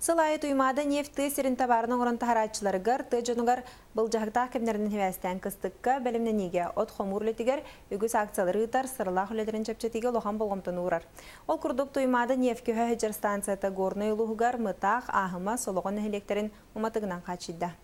Сылайы туймада нефті сирин табарының орын тахарачыларыгар, тыжынығар бұлжағыта кемнерінің хевестен кыстыққа бәлімненеге от хомурлетігер үгіз акциялары ұтар сырылақ үлетерін чепчетіге лохан болғымтын урар. Ол күрдік туймада нефті хөйджер станцията горны ұлығығар мұтақ ахыма солығын электерін ұматығынан қачиды.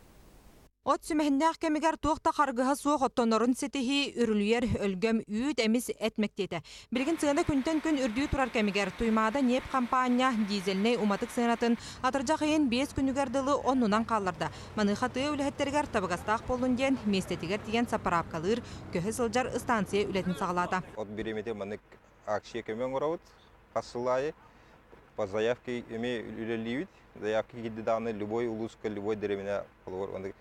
От сүмәһендәк кемигәр туақта қарғыға суық оттонорын сетихи үрілуер өлгөм үйд әміз әтмектеті. Білгін сығына күнтен күн үрдүү турар кемигәр туймада неп компания дизельней уматық сығынатын атыржақ ең 5 күнігер дылы оннынан қалырды. Маныхаты үләттергер табығастақ болын ден местетігер деген сапарапкалыр көхі сылжар станция үлетін сағалады. От беремете манык акция көмен ғырауыт, қасылайы, по заявке еме үлелейвит, заявке кедеданы любой улуска, любой деремене қолыр.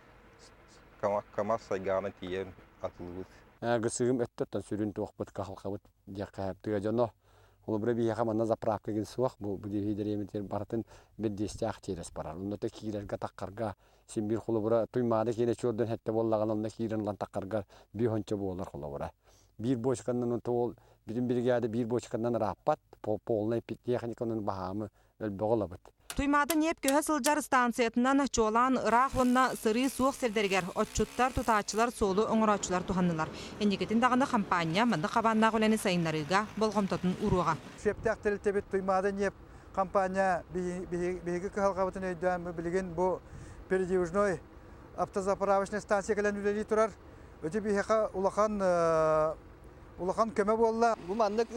КамАЗ сайганы тиен атылыбыт. Гысыгым өттөттөн сүрүн тоқпыт кахалқабыт жаққаптыға жоно. Ол бір бейхам анна заправка ген суақ, бұл дерейметтер баратын бір десте ақтерес барар. Онда кейлерге таққарға, сен бір қолы бұра туймады кейле чордың әтті боллаған, онда кейлерін лан таққарға бір хонча болар қолы бұра. Bir boşkandan tol bizim brigade bir boşkandan rapat polnay техниканың бағамы өлбөгөлөбүт. Туймада неп көһө сылжар станциятынан чолан рахлынна сыры суық сердергер отчуттар тутаачылар солу оңырачылар туханнылар. Эндикетин дагында компания мында кабанна гөлени сайынларыга болгомтотун уруга. Септак телтебет туймада неп компания биги калгабытын өйдөм билген бу передвижной автозаправочный станция келен үлели турар. Өте бихека улахан көмө болла. Бу мандык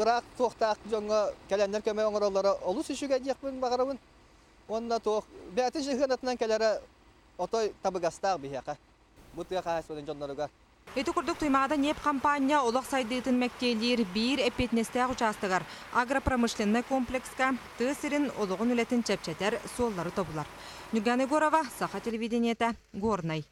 рак токтак жоңго келендер көмө оңороллары олус ишүгө жакпын багарабын. Онда ток бәтин жыгынатынан келере отой табыгастак бихека. Бу тыга сөдөн жоннорга. Эти курдук туймада неп компания олақ сайдыйтын мәккейлер бир эпетнестяг участыгар агропромышленный комплекска тысырын олығын үлетін чепчетер соллары тобулар. Нүрганы Горова, Саха телевидениета, Горнай.